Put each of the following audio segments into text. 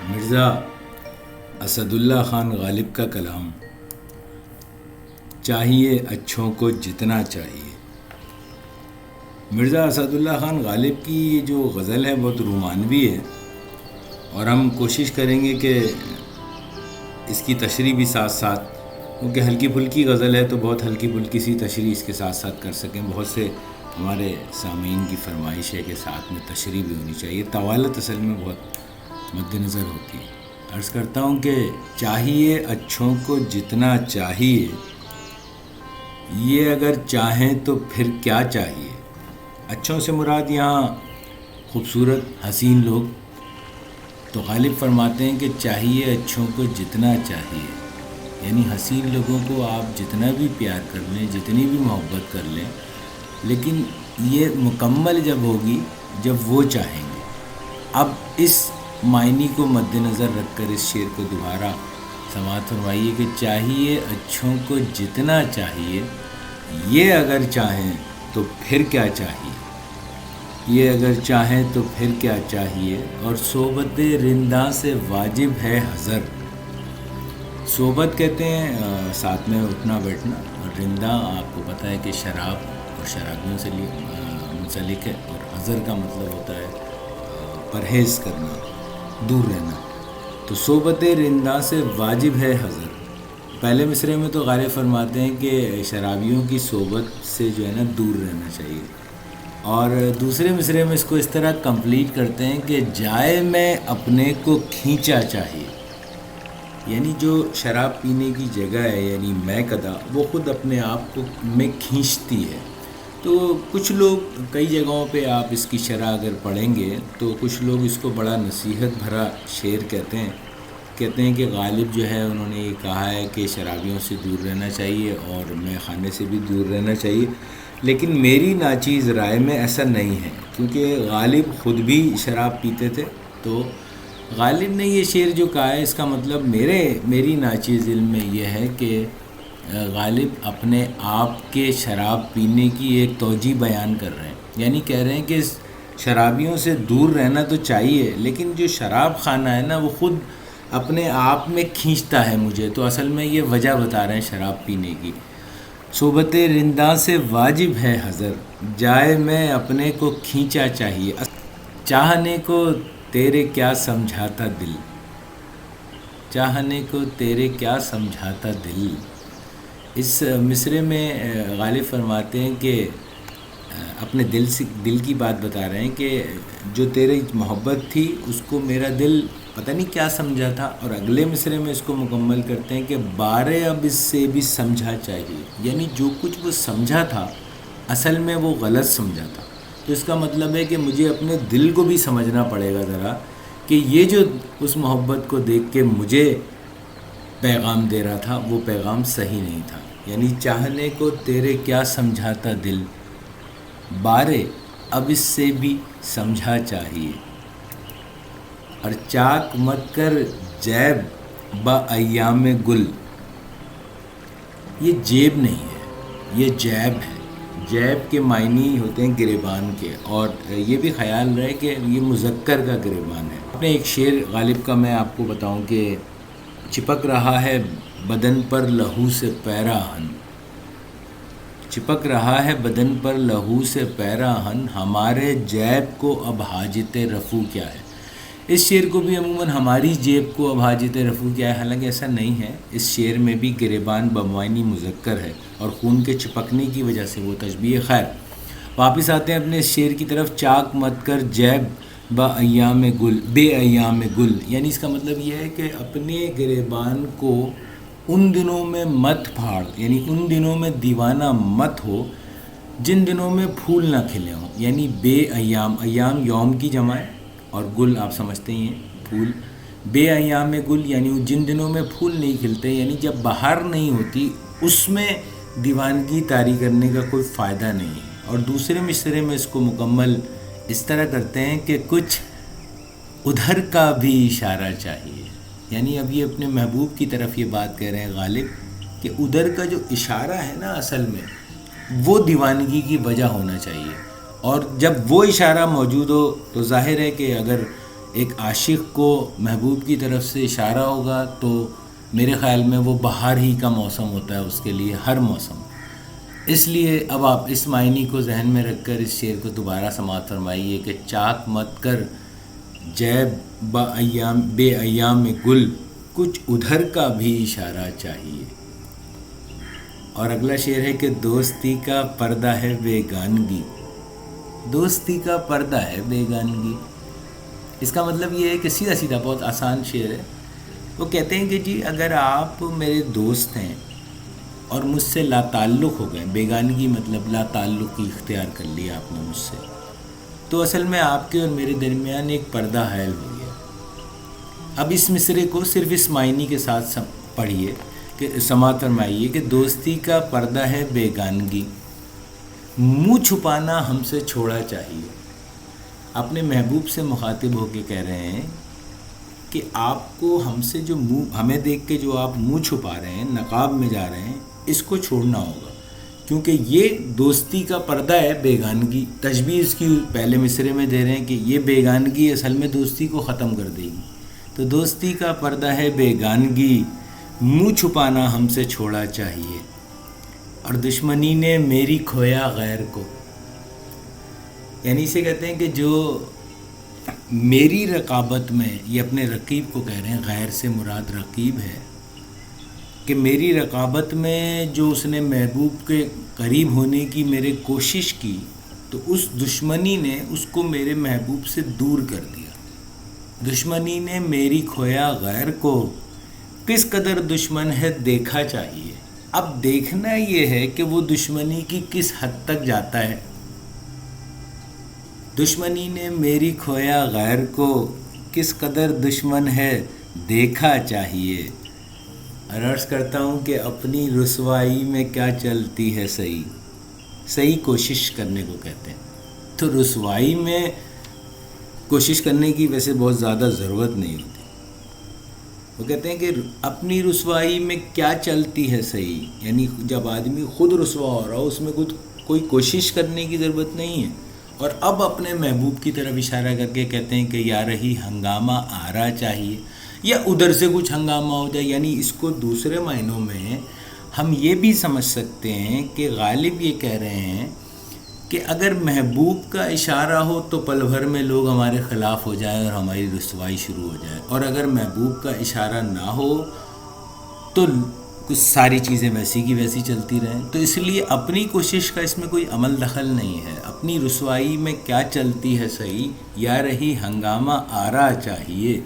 مرزا اسد اللہ خان غالب کا کلام، چاہیے اچھوں کو جتنا چاہیے۔ مرزا اسد اللہ خان غالب کی یہ جو غزل ہے بہت رومانوی ہے، اور ہم کوشش کریں گے کہ اس کی تشریح بھی ساتھ ساتھ، کیونکہ ہلکی پھلکی غزل ہے تو بہت ہلکی پھلکی سی تشریح اس کے ساتھ ساتھ کر سکیں۔ بہت سے ہمارے سامعین کی فرمائش ہے کہ ساتھ میں تشریح بھی ہونی چاہیے، طوالت اصل میں بہت مد نظر ہوتی ہے۔ عرض کرتا ہوں کہ چاہیے اچھوں کو جتنا چاہیے، یہ اگر چاہیں تو پھر کیا چاہیے۔ اچھوں سے مراد یہاں خوبصورت حسین لوگ، تو غالب فرماتے ہیں کہ چاہیے اچھوں کو جتنا چاہیے، یعنی حسین لوگوں کو آپ جتنا بھی پیار کر لیں، جتنی بھی محبت کر لیں، لیکن یہ مکمل جب ہوگی جب وہ چاہیں گے۔ اب اس معنی کو مد نظر رکھ کر اس شعر کو دوبارہ سماعت فرمائیے کہ چاہیے اچھوں کو جتنا چاہیے، یہ اگر چاہیں تو پھر کیا چاہیے، یہ اگر چاہیں تو پھر کیا چاہیے، اور صحبت رنداں سے واجب ہے حذر۔ صحبت کہتے ہیں ساتھ میں اٹھنا بیٹھنا، اور رنداں آپ کو پتہ ہے کہ شراب اور شرابیوں سے منسلک ہے، اور حذر کا مطلب ہوتا ہے پرہیز کرنا، دور رہنا۔ تو صحبت رنداں سے واجب ہے حذر۔ پہلے مصرعے میں تو غالب فرماتے ہیں کہ شرابیوں کی صحبت سے جو ہے نا دور رہنا چاہیے، اور دوسرے مصرعے میں اس کو اس طرح کمپلیٹ کرتے ہیں کہ جائے میں اپنے کو کھینچا چاہیے، یعنی جو شراب پینے کی جگہ ہے یعنی میکدہ، وہ خود اپنے آپ کو میں کھینچتی ہے۔ تو کچھ لوگ کئی جگہوں پہ آپ اس کی شرح اگر پڑھیں گے تو کچھ لوگ اس کو بڑا نصیحت بھرا شعر کہتے ہیں کہ غالب جو ہے انہوں نے یہ کہا ہے کہ شرابیوں سے دور رہنا چاہیے اور مے خانے سے بھی دور رہنا چاہیے، لیکن میری ناچیز رائے میں ایسا نہیں ہے، کیونکہ غالب خود بھی شراب پیتے تھے۔ تو غالب نے یہ شعر جو کہا ہے اس کا مطلب میری ناچیز علم میں یہ ہے کہ غالب اپنے آپ کے شراب پینے کی ایک توجیہ بیان کر رہے ہیں، یعنی کہہ رہے ہیں کہ شرابیوں سے دور رہنا تو چاہیے، لیکن جو شراب خانہ ہے نا وہ خود اپنے آپ میں کھینچتا ہے مجھے۔ تو اصل میں یہ وجہ بتا رہے ہیں شراب پینے کی۔ صحبت رنداں سے واجب ہے حذر، جائے میں اپنے کو کھینچا چاہیے، چاہنے کو تیرے کیا سمجھاتا دل، چاہنے کو تیرے کیا سمجھاتا دل۔ اس مصرعے میں غالب فرماتے ہیں کہ اپنے دل کی بات بتا رہے ہیں کہ جو تیری محبت تھی اس کو میرا دل پتہ نہیں کیا سمجھا تھا، اور اگلے مصرعے میں اس کو مکمل کرتے ہیں کہ بارے اب اس سے بھی سمجھا چاہیے، یعنی جو کچھ وہ سمجھا تھا اصل میں وہ غلط سمجھا تھا۔ تو اس کا مطلب ہے کہ مجھے اپنے دل کو بھی سمجھنا پڑے گا ذرا کہ یہ جو اس محبت کو دیکھ کے مجھے پیغام دے رہا تھا وہ پیغام صحیح نہیں تھا، یعنی چاہنے کو تیرے کیا سمجھاتا دل، بارے اب اس سے بھی سمجھا چاہیے، اور چاک مت کر جیب با ایام گل۔ یہ جیب نہیں ہے، یہ جیب ہے۔ جیب کے معنی ہوتے ہیں گریبان کے، اور یہ بھی خیال رہے کہ یہ مذکر کا گریبان ہے۔ اپنے ایک شعر غالب کا میں آپ کو بتاؤں کہ چپک رہا ہے بدن پر لہو سے پیراہن، چپک رہا ہے بدن پر لہو سے پیراہن، ہمارے جیب کو اب حاجت رفو کیا ہے۔ اس شعر کو بھی عموماً ہماری جیب کو اب حاجت رفو کیا ہے، حالانکہ ایسا نہیں ہے۔ اس شعر میں بھی گریبان بمعنی مذکر ہے، اور خون کے چپکنے کی وجہ سے وہ تشبیہ۔ خیر واپس آتے ہیں اپنے اس شعر کی طرف، چاک مت کر جیب با ایام گل، بے ایام گل، یعنی اس کا مطلب یہ ہے کہ اپنے گریبان کو ان دنوں میں مت پھاڑ، یعنی ان دنوں میں دیوانہ مت ہو جن دنوں میں پھول نہ کھلے ہوں، یعنی بے ایام، ایام یوم کی جمع ہے، اور گل آپ سمجھتے ہی ہیں پھول، بے ایام گل یعنی جن دنوں میں پھول نہیں کھلتے، یعنی جب بہار نہیں ہوتی اس میں دیوانگی طاری کرنے کا کوئی فائدہ نہیں ہے۔ اور دوسرے مصرعے میں اس کو مکمل اس طرح کرتے ہیں کہ کچھ ادھر کا بھی اشارہ چاہیے، یعنی اب یہ اپنے محبوب کی طرف یہ بات کہہ رہے ہیں غالب کہ ادھر کا جو اشارہ ہے نا اصل میں وہ دیوانگی کی وجہ ہونا چاہیے، اور جب وہ اشارہ موجود ہو تو ظاہر ہے کہ اگر ایک عاشق کو محبوب کی طرف سے اشارہ ہوگا تو میرے خیال میں وہ بہار ہی کا موسم ہوتا ہے اس کے لیے، ہر موسم۔ اس لیے اب آپ اس معنی کو ذہن میں رکھ کر اس شعر کو دوبارہ سماعت فرمائیے کہ چاک مت کر جیب بے ایام گل، کچھ ادھر کا بھی اشارہ چاہیے۔ اور اگلا شعر ہے کہ دوستی کا پردہ ہے بیگانگی، دوستی کا پردہ ہے بیگانگی۔ اس کا مطلب یہ ہے کہ سیدھا سیدھا بہت آسان شعر ہے۔ وہ کہتے ہیں کہ جی اگر آپ میرے دوست ہیں اور مجھ سے لا تعلق ہو گئے، بیگانگی مطلب لا تعلقی اختیار کر لیا آپ نے مجھ سے، تو اصل میں آپ کے اور میرے درمیان ایک پردہ حائل ہو گیا۔ اب اس مصرے کو صرف اس معنی کے ساتھ پڑھیے کہ سماعت فرمائیے کہ دوستی کا پردہ ہے بیگانگی، منہ چھپانا ہم سے چھوڑا چاہیے۔ اپنے محبوب سے مخاطب ہو کے کہہ رہے ہیں کہ آپ کو ہم سے جو ہمیں دیکھ کے جو آپ منہ چھپا رہے ہیں، نقاب میں جا رہے ہیں، اس کو چھوڑنا ہوگا، کیونکہ یہ دوستی کا پردہ ہے بیگانگی۔ تشبیہ اس کی پہلے مصرے میں دے رہے ہیں کہ یہ بیگانگی اصل میں دوستی کو ختم کر دے گی۔ تو دوستی کا پردہ ہے بیگانگی، منہ چھپانا ہم سے چھوڑا چاہیے۔ اور دشمنی نے میری کھویا غیر کو، یعنی اسے کہتے ہیں کہ جو میری رقابت میں، یہ اپنے رقیب کو کہہ رہے ہیں، غیر سے مراد رقیب ہے، کہ میری رقابت میں جو اس نے محبوب کے قریب ہونے کی میرے کوشش کی، تو اس دشمنی نے اس کو میرے محبوب سے دور کر دیا۔ دشمنی نے میری کھویا غیر کو، کس قدر دشمن ہے دیکھا چاہیے۔ اب دیکھنا یہ ہے کہ وہ دشمنی کی کس حد تک جاتا ہے۔ دشمنی نے میری کھویا غیر کو، کس قدر دشمن ہے دیکھا چاہیے۔ اور عرض کرتا ہوں کہ اپنی رسوائی میں کیا چلتی ہے صحیح کوشش کرنے کو کہتے ہیں۔ تو رسوائی میں کوشش کرنے کی ویسے بہت زیادہ ضرورت نہیں ہوتی۔ وہ کہتے ہیں کہ اپنی رسوائی میں کیا چلتی ہے صحیح، یعنی جب آدمی خود رسوا ہو رہا ہو اس میں کوئی کوشش کرنے کی ضرورت نہیں ہے۔ اور اب اپنے محبوب کی طرف اشارہ کر کے کہتے ہیں کہ یا رہی ہنگامہ آرا چاہیے، یا ادھر سے کچھ ہنگامہ ہو جائے۔ یعنی اس کو دوسرے معنوں میں ہم یہ بھی سمجھ سکتے ہیں کہ غالب یہ کہہ رہے ہیں کہ اگر محبوب کا اشارہ ہو تو پل بھر میں لوگ ہمارے خلاف ہو جائیں اور ہماری رسوائی شروع ہو جائے، اور اگر محبوب کا اشارہ نہ ہو تو کچھ ساری چیزیں ویسی کی ویسی چلتی رہیں۔ تو اس لیے اپنی کوشش کا اس میں کوئی عمل دخل نہیں ہے۔ اپنی رسوائی میں کیا چلتی ہے صحیح، یا رہی ہنگامہ آرا چاہیے۔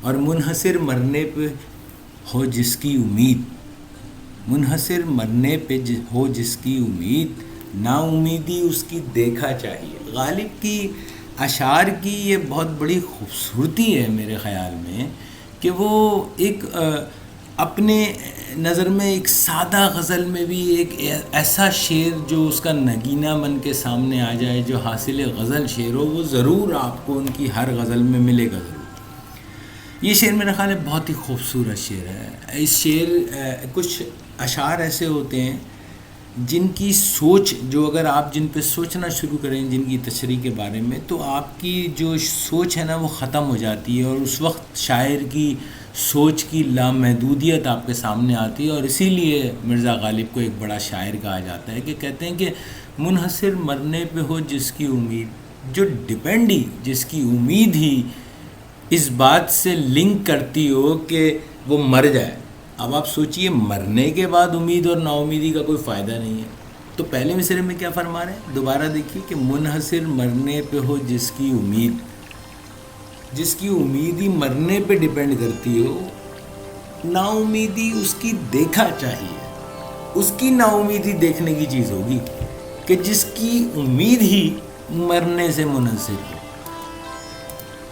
اور منحصر مرنے پہ ہو جس کی امید، منحصر مرنے پہ ہو جس کی امید، نا امیدی اس کی دیکھا چاہیے۔ غالب کی اشعار کی یہ بہت بڑی خوبصورتی ہے میرے خیال میں کہ وہ ایک اپنے نظر میں ایک سادہ غزل میں بھی ایک ایسا شعر جو اس کا نگینہ بن کے سامنے آ جائے، جو حاصل غزل شعر ہو، وہ ضرور آپ کو ان کی ہر غزل میں ملے گا ضرور۔ یہ شعر میرا خیال ہے بہت ہی خوبصورت شعر ہے۔ اس شعر کچھ اشعار ایسے ہوتے ہیں جن کی سوچ، جو اگر آپ جن پہ سوچنا شروع کریں جن کی تشریح کے بارے میں، تو آپ کی جو سوچ ہے نا وہ ختم ہو جاتی ہے، اور اس وقت شاعر کی سوچ کی لامحدودیت آپ کے سامنے آتی ہے۔ اور اسی لیے مرزا غالب کو ایک بڑا شاعر کہا جاتا ہے، کہ کہتے ہیں کہ منحصر مرنے پہ ہو جس کی امید، جو ڈپینڈ ہی، جس کی امید ہی اس بات سے لنک کرتی ہو کہ وہ مر جائے۔ اب آپ سوچئے، مرنے کے بعد امید اور نا امیدی کا کوئی فائدہ نہیں ہے۔ تو پہلے مصرے میں کیا فرما رہے ہیں، دوبارہ دیکھیے کہ منحصر مرنے پہ ہو جس کی امید، جس کی امید ہی مرنے پہ ڈیپینڈ کرتی ہو، نا امیدی اس کی دیکھا چاہیے۔ اس کی نا امیدی دیکھنے کی چیز ہوگی کہ جس کی امید ہی مرنے سے منحصر ہو۔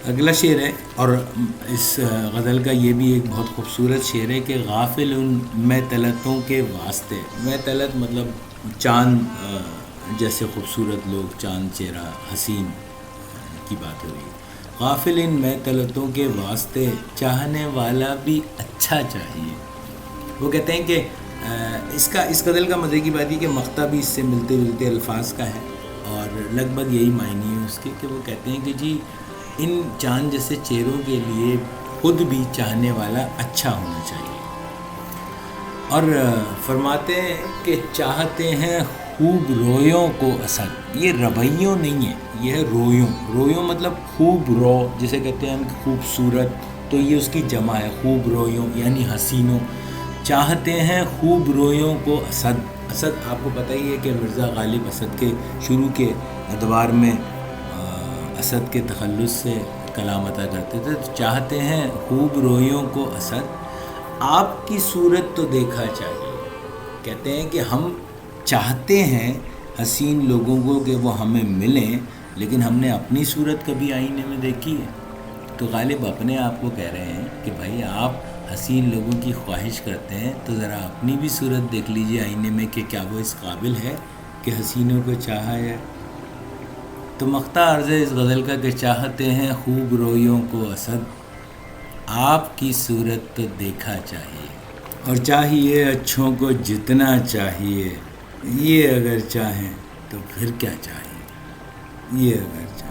اگلا شعر ہے، اور اس غزل کا یہ بھی ایک بہت خوبصورت شعر ہے کہ غافل میں طلعتوں کے واسطے، میں طلعت مطلب چاند جیسے خوبصورت لوگ، چاند چہرہ حسین کی بات ہو رہی ہے۔ غافل میں طلعتوں کے واسطے، چاہنے والا بھی اچھا چاہیے۔ وہ کہتے ہیں کہ اس غزل کا مزے کی بات یہ کہ مقطع بھی اس سے ملتے جلتے الفاظ کا ہے، اور لگ بھگ یہی معنی ہے اس کے، کہ وہ کہتے ہیں کہ جی ان چاند جیسے چہروں کے لیے خود بھی چاہنے والا اچھا ہونا چاہیے۔ اور فرماتے ہیں کہ چاہتے ہیں خوب رویوں کو اسد، یہ رویوں نہیں ہے، یہ ہے رویوں۔ رویوں مطلب خوب رو، جسے کہتے ہیں ہم خوبصورت، تو یہ اس کی جمع ہے، خوب رویوں یعنی حسینوں۔ چاہتے ہیں خوب رویوں کو اسد۔ اسد آپ کو پتہ ہی ہے کہ مرزا غالب اسد کے شروع کے ادوار میں اسد کے تخلص سے کلام عطا کرتے تھے۔ تو چاہتے ہیں خوب رویوں کو اسد، آپ کی صورت تو دیکھا چاہیے۔ کہتے ہیں کہ ہم چاہتے ہیں حسین لوگوں کو کہ وہ ہمیں ملیں، لیکن ہم نے اپنی صورت کبھی آئینے میں دیکھی ہے؟ تو غالب اپنے آپ کو کہہ رہے ہیں کہ بھائی آپ حسین لوگوں کی خواہش کرتے ہیں تو ذرا اپنی بھی صورت دیکھ لیجئے آئینے میں کہ کیا وہ اس قابل ہے کہ حسینوں کو چاہا ہے۔ تو مقطع عرض ہے اس غزل کا کہ چاہتے ہیں خوب رویوں کو اسد، آپ کی صورت تو دیکھا چاہیے، اور چاہیے اچھوں کو جتنا چاہیے، یہ اگر چاہیں تو پھر کیا چاہیے، یہ اگر چاہیں